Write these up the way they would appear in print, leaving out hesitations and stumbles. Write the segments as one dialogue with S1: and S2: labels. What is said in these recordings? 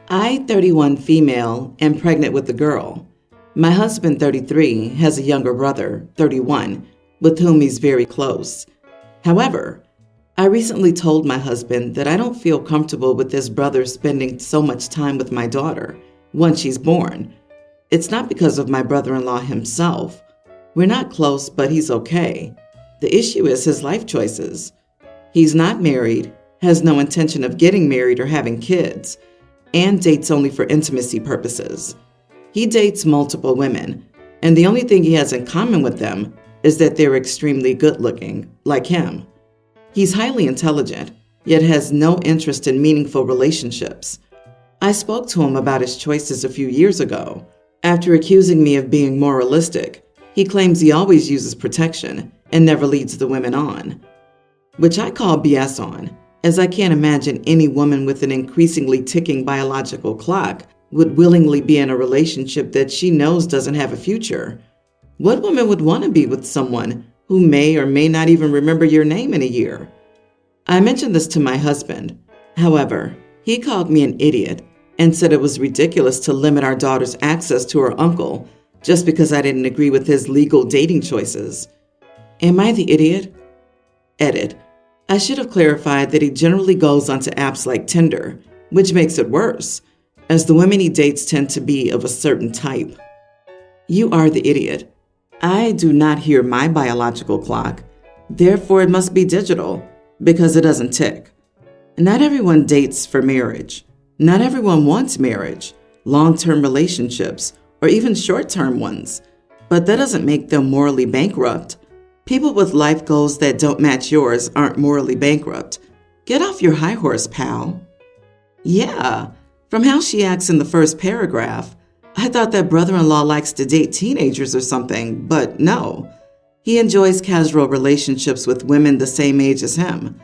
S1: I, 31 female, am pregnant with a girl. My husband, 33, has a younger brother, 31, with whom he's very close. However, I recently told my husband that I don't feel comfortable with this brother spending so much time with my daughter once she's born. It's not because of my brother-in-law himself. We're not close, but he's okay. The issue is his life choices. He's not married, has no intention of getting married or having kids, and dates only for intimacy purposes. He dates multiple women, and the only thing he has in common with them is that they're extremely good-looking, like him. He's highly intelligent, yet has no interest in meaningful relationships. I spoke to him about his choices a few years ago. After accusing me of being moralistic, he claims he always uses protection and never leads the women on, which I call BS on, as I can't imagine any woman with an increasingly ticking biological clock would willingly be in a relationship that she knows doesn't have a future. What woman would want to be with someone who may or may not even remember your name in a year? I mentioned this to my husband. However, he called me an idiot and said it was ridiculous to limit our daughter's access to her uncle just because I didn't agree with his legal dating choices. Am I the idiot? Edit. I should have clarified that he generally goes onto apps like Tinder, which makes it worse, as the women he dates tend to be of a certain type. You are the idiot. I do not hear my biological clock, therefore it must be digital, because it doesn't tick. Not everyone dates for marriage. Not everyone wants marriage, long-term relationships, or even short-term ones, but that doesn't make them morally bankrupt. People with life goals that don't match yours aren't morally bankrupt. Get off your high horse, pal. Yeah, from how she acts in the first paragraph, I thought that brother-in-law likes to date teenagers or something, but no. He enjoys casual relationships with women the same age as him.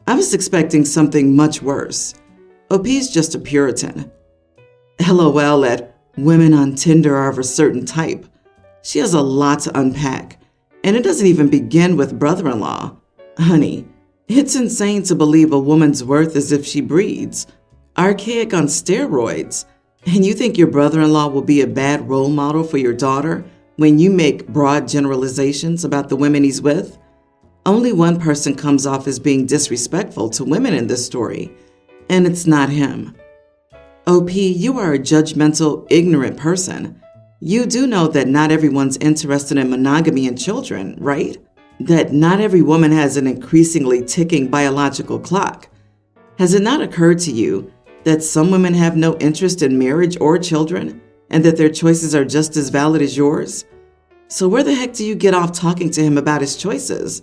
S1: I was expecting something much worse. OP's just a Puritan. LOL at women on Tinder are of a certain type. She has a lot to unpack, and it doesn't even begin with brother-in-law. Honey, it's insane to believe a woman's worth is if she breeds. Archaic on steroids. And you think your brother-in-law will be a bad role model for your daughter when you make broad generalizations about the women he's with? Only one person comes off as being disrespectful to women in this story, and it's not him. OP, you are a judgmental, ignorant person. You do know that not everyone's interested in monogamy and children, right? That not every woman has an increasingly ticking biological clock. Has it not occurred to you that some women have no interest in marriage or children, and that their choices are just as valid as yours? So where the heck do you get off talking to him about his choices?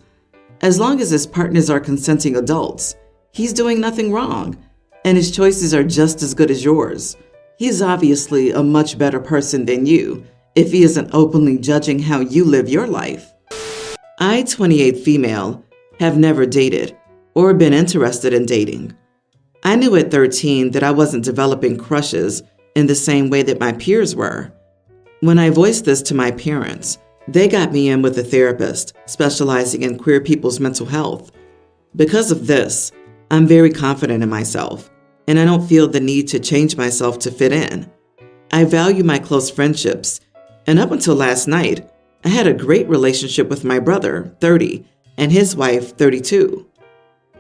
S1: As long as his partners are consenting adults, he's doing nothing wrong, and his choices are just as good as yours. He's obviously a much better person than you if he isn't openly judging how you live your life. I, 28 female, have never dated or been interested in dating. I knew at 13 that I wasn't developing crushes in the same way that my peers were. When I voiced this to my parents, they got me in with a therapist specializing in queer people's mental health. Because of this, I'm very confident in myself, and I don't feel the need to change myself to fit in. I value my close friendships, and up until last night, I had a great relationship with my brother, 30, and his wife, 32.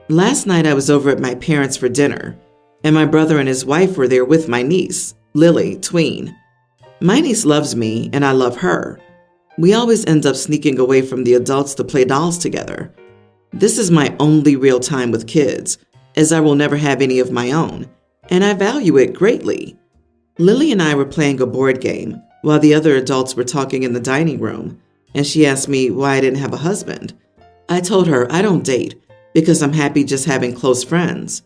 S1: Last night I was over at my parents' for dinner, and my brother and his wife were there with my niece, Lily, tween. My niece loves me, and I love her. We always end up sneaking away from the adults to play dolls together. This is my only real time with kids, as I will never have any of my own, and I value it greatly. Lily and I were playing a board game while the other adults were talking in the dining room, and she asked me why I didn't have a husband. I told her I don't date because I'm happy just having close friends.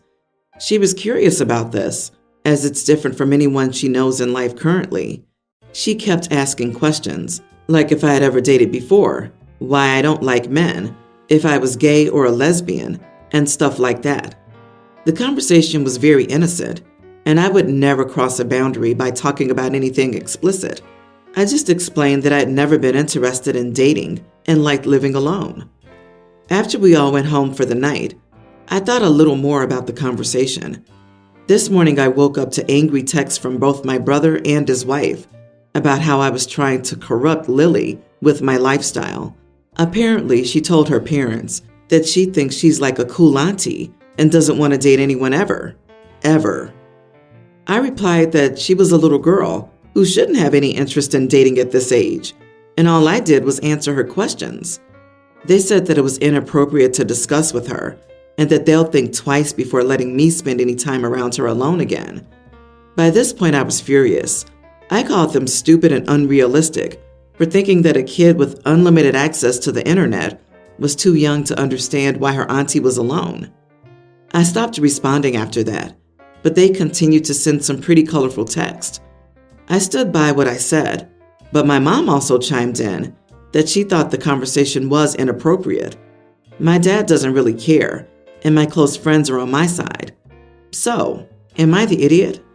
S1: She was curious about this, as it's different from anyone she knows in life currently. She kept asking questions, like if I had ever dated before, why I don't like men, if I was gay or a lesbian, and stuff like that. The conversation was very innocent, and I would never cross a boundary by talking about anything explicit. I just explained that I had never been interested in dating and liked living alone. After we all went home for the night, I thought a little more about the conversation. This morning I woke up to angry texts from both my brother and his wife about how I was trying to corrupt Lily with my lifestyle. Apparently, she told her parents that she thinks she's like a cool auntie and doesn't want to date anyone ever. Ever. I replied that she was a little girl who shouldn't have any interest in dating at this age, and all I did was answer her questions. They said that it was inappropriate to discuss with her and that they'll think twice before letting me spend any time around her alone again. By this point, I was furious. I called them stupid and unrealistic for thinking that a kid with unlimited access to the internet was too young to understand why her auntie was alone. I stopped responding after that, but they continued to send some pretty colorful text. I stood by what I said, but my mom also chimed in that she thought the conversation was inappropriate. My dad doesn't really care, and my close friends are on my side. So, am I the idiot?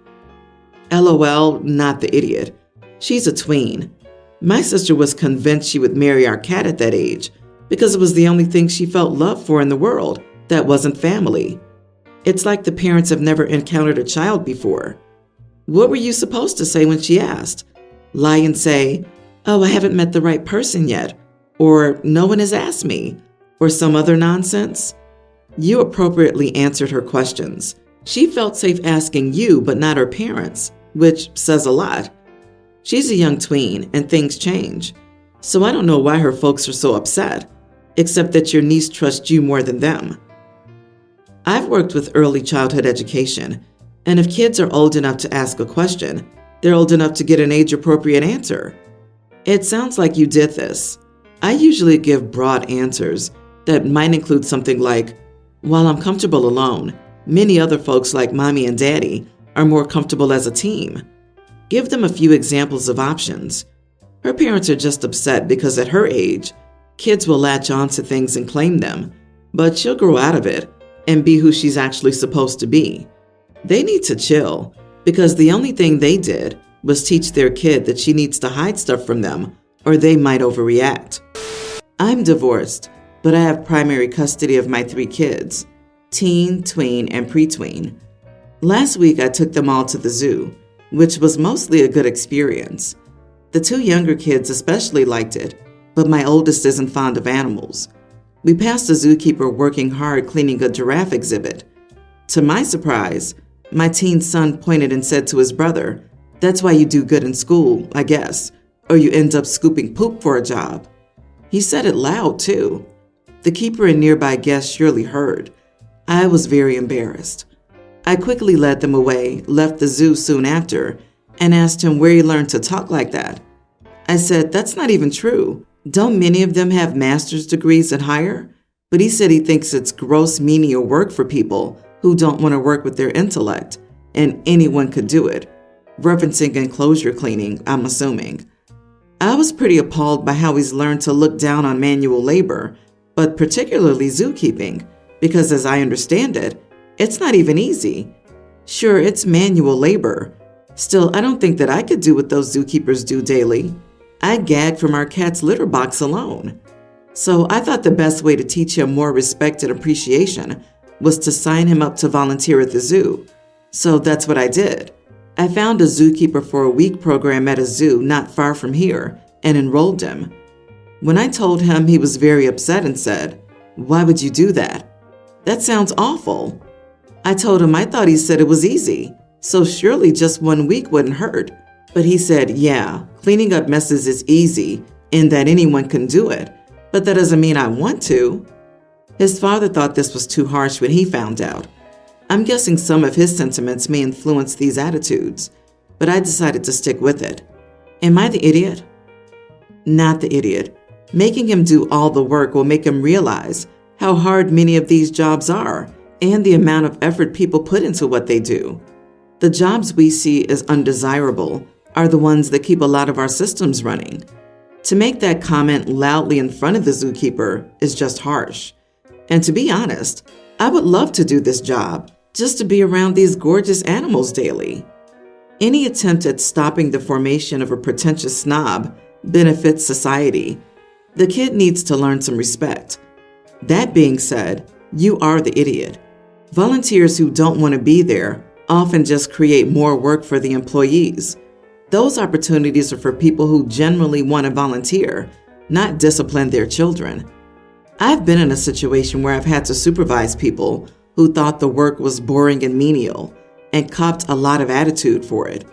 S1: LOL, not the idiot. She's a tween. My sister was convinced she would marry our cat at that age because it was the only thing she felt love for in the world that wasn't family. It's like the parents have never encountered a child before. What were you supposed to say when she asked? Lie and say, "Oh, I haven't met the right person yet," or "No one has asked me," or some other nonsense? You appropriately answered her questions. She felt safe asking you, but not her parents, which says a lot. She's a young tween, and things change. So I don't know why her folks are so upset, except that your niece trusts you more than them. I've worked with early childhood education, and if kids are old enough to ask a question, they're old enough to get an age-appropriate answer. It sounds like you did this. I usually give broad answers that might include something like, "While I'm comfortable alone, many other folks like mommy and daddy are more comfortable as a team." Give them a few examples of options. Her parents are just upset because at her age, kids will latch on to things and claim them, but she'll grow out of it and be who she's actually supposed to be. They need to chill because the only thing they did was teach their kid that she needs to hide stuff from them or they might overreact. I'm divorced, but I have primary custody of my 3 kids, teen, tween, and pre-tween. Last week, I took them all to the zoo, which was mostly a good experience. The 2 younger kids especially liked it, but my oldest isn't fond of animals. We passed a zookeeper working hard cleaning a giraffe exhibit. To my surprise, my teen son pointed and said to his brother, "That's why you do good in school, I guess, or you end up scooping poop for a job." He said it loud, too. The keeper and nearby guests surely heard. I was very embarrassed. I quickly led them away, left the zoo soon after, and asked him where he learned to talk like that. I said, "That's not even true. Don't many of them have master's degrees and higher?" But he said he thinks it's gross menial work for people who don't want to work with their intellect, and anyone could do it. Referencing enclosure cleaning, I'm assuming. I was pretty appalled by how he's learned to look down on manual labor, but particularly zookeeping, because as I understand it, it's not even easy. Sure, it's manual labor. Still, I don't think that I could do what those zookeepers do daily. I gag from our cat's litter box alone. So I thought the best way to teach him more respect and appreciation was to sign him up to volunteer at the zoo. So that's what I did. I found a zookeeper for a week program at a zoo not far from here and enrolled him. When I told him, he was very upset and said, "Why would you do that? That sounds awful." I told him I thought he said it was easy, so surely just 1 week wouldn't hurt. But he said, "Yeah, cleaning up messes is easy in that anyone can do it, but that doesn't mean I want to." His father thought this was too harsh when he found out. I'm guessing some of his sentiments may influence these attitudes, but I decided to stick with it. Am I the idiot? Not the idiot. Making him do all the work will make him realize how hard many of these jobs are and the amount of effort people put into what they do. The jobs we see as undesirable are the ones that keep a lot of our systems running. To make that comment loudly in front of the zookeeper is just harsh. And to be honest, I would love to do this job, just to be around these gorgeous animals daily. Any attempt at stopping the formation of a pretentious snob benefits society. The kid needs to learn some respect. That being said, you are the idiot. Volunteers who don't want to be there often just create more work for the employees. Those opportunities are for people who generally want to volunteer, not discipline their children. I've been in a situation where I've had to supervise people who thought the work was boring and menial and copped a lot of attitude for it.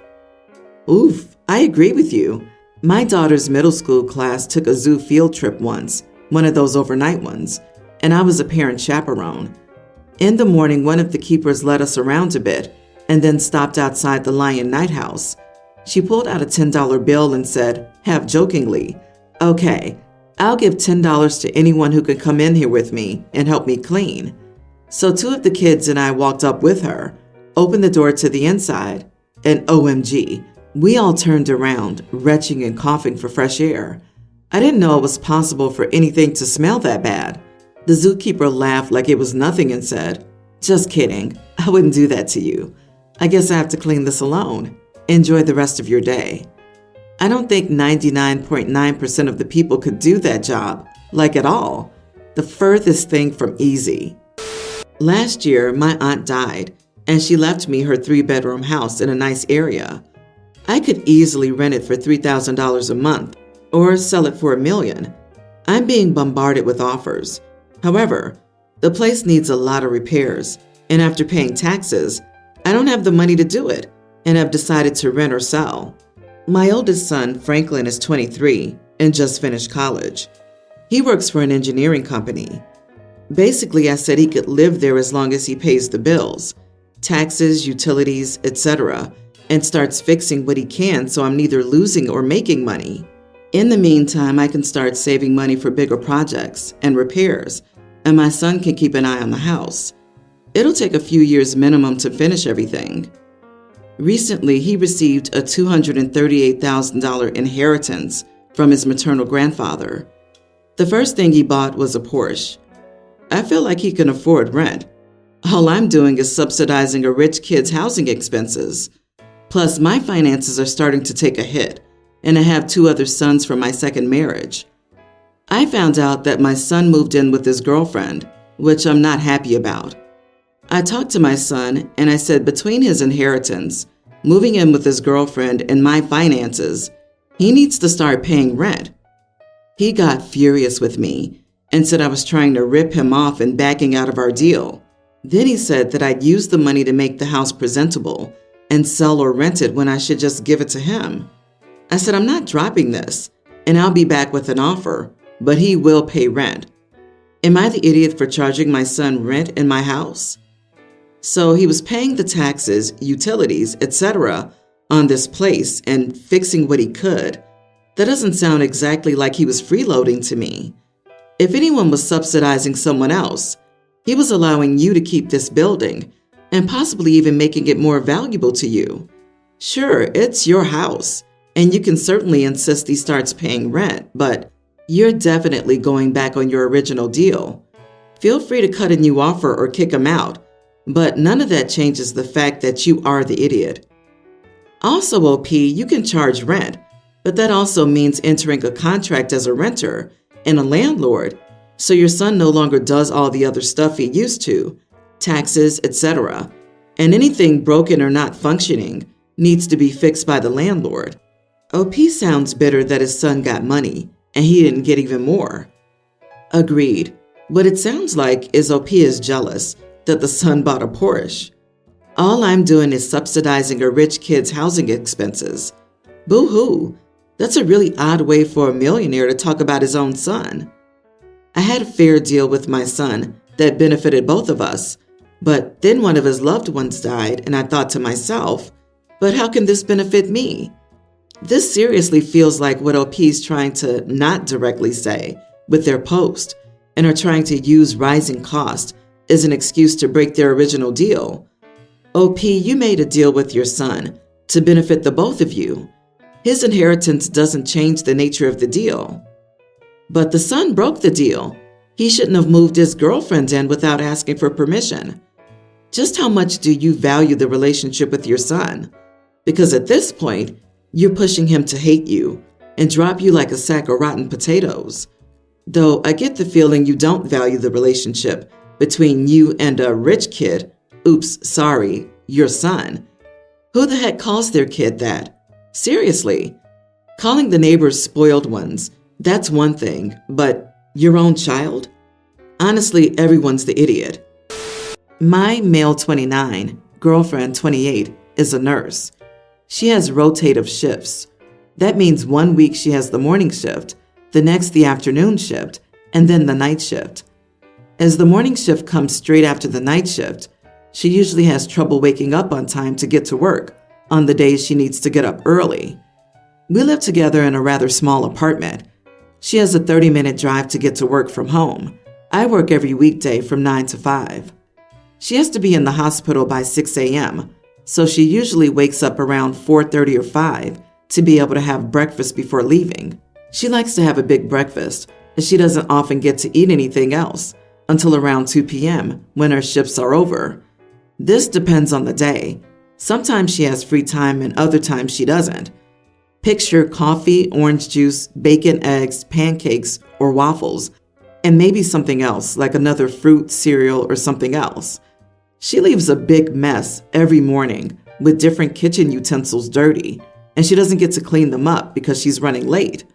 S1: Oof, I agree with you. My daughter's middle school class took a zoo field trip once, one of those overnight ones, and I was a parent chaperone. In the morning, one of the keepers led us around a bit and then stopped outside the Lion Night House. She pulled out a $10 bill and said, half jokingly, "Okay, I'll give $10 to anyone who can come in here with me and help me clean." So 2 of the kids and I walked up with her, opened the door to the inside, and OMG, we all turned around, retching and coughing for fresh air. I didn't know it was possible for anything to smell that bad. The zookeeper laughed like it was nothing and said, "Just kidding, I wouldn't do that to you. I guess I have to clean this alone. Enjoy the rest of your day." I don't think 99.9% of the people could do that job, like at all. The furthest thing from easy. Last year, my aunt died, and she left me her 3-bedroom house in a nice area. I could easily rent it for $3,000 a month or sell it for $1 million. I'm being bombarded with offers. However, the place needs a lot of repairs, and after paying taxes, I don't have the money to do it and have decided to rent or sell. My oldest son, Franklin, is 23 and just finished college. He works for an engineering company. Basically, I said he could live there as long as he pays the bills, taxes, utilities, etc., and starts fixing what he can so I'm neither losing or making money. In the meantime, I can start saving money for bigger projects and repairs, and my son can keep an eye on the house. It'll take a few years minimum to finish everything. Recently, he received a $238,000 inheritance from his maternal grandfather. The first thing he bought was a Porsche. I feel like he can afford rent. All I'm doing is subsidizing a rich kid's housing expenses. Plus, my finances are starting to take a hit, and I have 2 other sons from my second marriage. I found out that my son moved in with his girlfriend, which I'm not happy about. I talked to my son, and I said between his inheritance, moving in with his girlfriend, and my finances, he needs to start paying rent. He got furious with me and said I was trying to rip him off and backing out of our deal. Then he said that I'd use the money to make the house presentable and sell or rent it when I should just give it to him. I said, I'm not dropping this, and I'll be back with an offer, but he will pay rent. Am I the idiot for charging my son rent in my house? So he was paying the taxes, utilities, etc. on this place and fixing what he could. That doesn't sound exactly like he was freeloading to me. If anyone was subsidizing someone else, he was allowing you to keep this building and possibly even making it more valuable to you. Sure, it's your house, and you can certainly insist he starts paying rent, but you're definitely going back on your original deal. Feel free to cut a new offer or kick him out, but none of that changes the fact that you are the idiot. Also, OP, you can charge rent, but that also means entering a contract as a renter and a landlord, so your son no longer does all the other stuff he used to, taxes, etc., and anything broken or not functioning needs to be fixed by the landlord. OP sounds bitter that his son got money and he didn't get even more. Agreed. What it sounds like is OP is jealous that the son bought a Porsche. All I'm doing is subsidizing a rich kid's housing expenses. Boo-hoo. That's a really odd way for a millionaire to talk about his own son. I had a fair deal with my son that benefited both of us, but then one of his loved ones died, and I thought to myself, but how can this benefit me? This seriously feels like what OP is trying to not directly say with their post, and are trying to use rising cost as an excuse to break their original deal. OP, you made a deal with your son to benefit the both of you. His inheritance doesn't change the nature of the deal. But the son broke the deal. He shouldn't have moved his girlfriend in without asking for permission. Just how much do you value the relationship with your son? Because at this point, you're pushing him to hate you and drop you like a sack of rotten potatoes. Though I get the feeling you don't value the relationship between you and a rich kid, oops, sorry, your son. Who the heck calls their kid that? Seriously. Calling the neighbors spoiled ones, that's one thing, but your own child? Honestly, everyone's the idiot. My male 29, girlfriend 28, is a nurse. She has rotative shifts. That means 1 week she has the morning shift, the next the afternoon shift, and then the night shift. As the morning shift comes straight after the night shift, she usually has trouble waking up on time to get to work on the days she needs to get up early. We live together in a rather small apartment. She has a 30-minute drive to get to work from home. I work every weekday from 9 to 5. She has to be in the hospital by 6 a.m., so she usually wakes up around 4:30 or 5 to be able to have breakfast before leaving. She likes to have a big breakfast, as she doesn't often get to eat anything else until around 2 p.m. when her shifts are over. This depends on the day. Sometimes she has free time and other times she doesn't. Picture coffee, orange juice, bacon, eggs, pancakes, or waffles, and maybe something else like another fruit, cereal, or something else. She leaves a big mess every morning with different kitchen utensils dirty, and she doesn't get to clean them up because she's running late.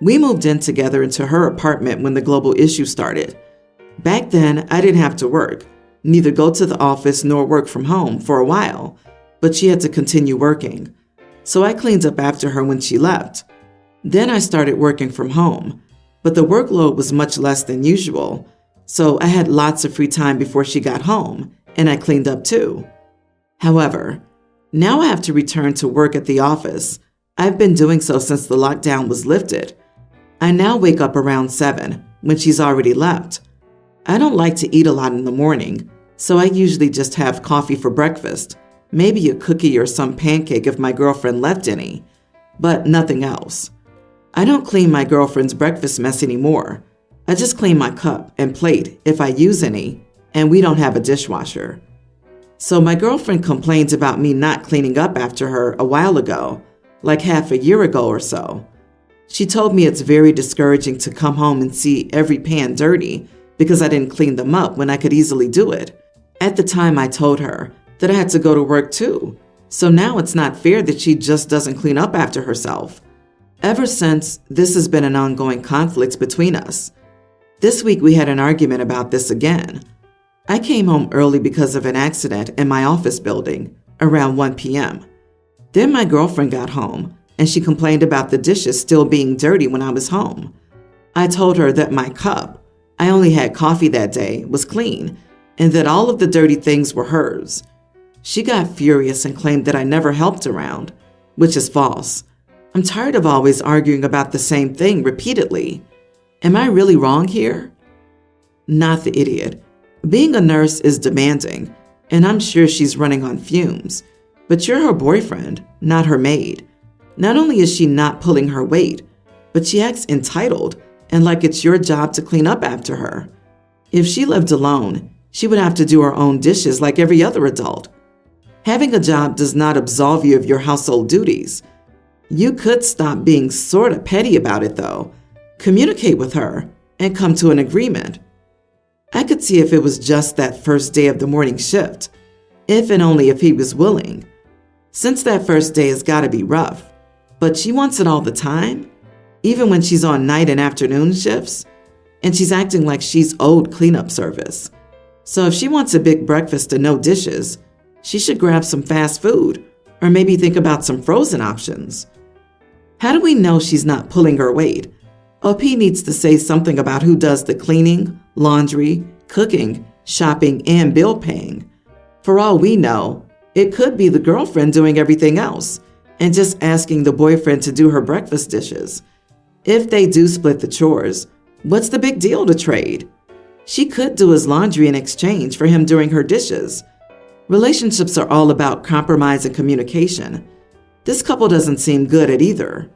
S1: We moved in together into her apartment when the global issue started. Back then, I didn't have to work, neither go to the office nor work from home for a while, but she had to continue working. So I cleaned up after her when she left. Then I started working from home, but the workload was much less than usual, so I had lots of free time before she got home, and I cleaned up too. However, now I have to return to work at the office. I've been doing so since the lockdown was lifted. I now wake up around 7 when she's already left. I don't like to eat a lot in the morning, so I usually just have coffee for breakfast, maybe a cookie or some pancake if my girlfriend left any, but nothing else. I don't clean my girlfriend's breakfast mess anymore. I just clean my cup and plate if I use any, and we don't have a dishwasher. So my girlfriend complains about me not cleaning up after her a while ago, like half a year ago or so. She told me it's very discouraging to come home and see every pan dirty because I didn't clean them up when I could easily do it. At the time, I told her that I had to go to work too, so now it's not fair that she just doesn't clean up after herself. Ever since, this has been an ongoing conflict between us. This week we had an argument about this again. I came home early because of an accident in my office building around 1 p.m. Then my girlfriend got home and she complained about the dishes still being dirty when I was home. I told her that my cup, I only had coffee that day, was clean and that all of the dirty things were hers. She got furious and claimed that I never helped around, which is false. I'm tired of always arguing about the same thing repeatedly. Am I really wrong here? Not the idiot. Being a nurse is demanding, and I'm sure she's running on fumes. But you're her boyfriend, not her maid. Not only is she not pulling her weight, but she acts entitled and like it's your job to clean up after her. If she lived alone, she would have to do her own dishes like every other adult. Having a job does not absolve you of your household duties. You could stop being sort of petty about it, though. Communicate with her and come to an agreement. I could see if it was just that first day of the morning shift, if and only if he was willing. Since that first day has got to be rough, but she wants it all the time, even when she's on night and afternoon shifts, and she's acting like she's owed cleanup service. So if she wants a big breakfast and no dishes, she should grab some fast food or maybe think about some frozen options. How do we know she's not pulling her weight? OP needs to say something about who does the cleaning, laundry, cooking, shopping, and bill paying. For all we know, it could be the girlfriend doing everything else and just asking the boyfriend to do her breakfast dishes. If they do split the chores, what's the big deal to trade? She could do his laundry in exchange for him doing her dishes. Relationships are all about compromise and communication. This couple doesn't seem good at either.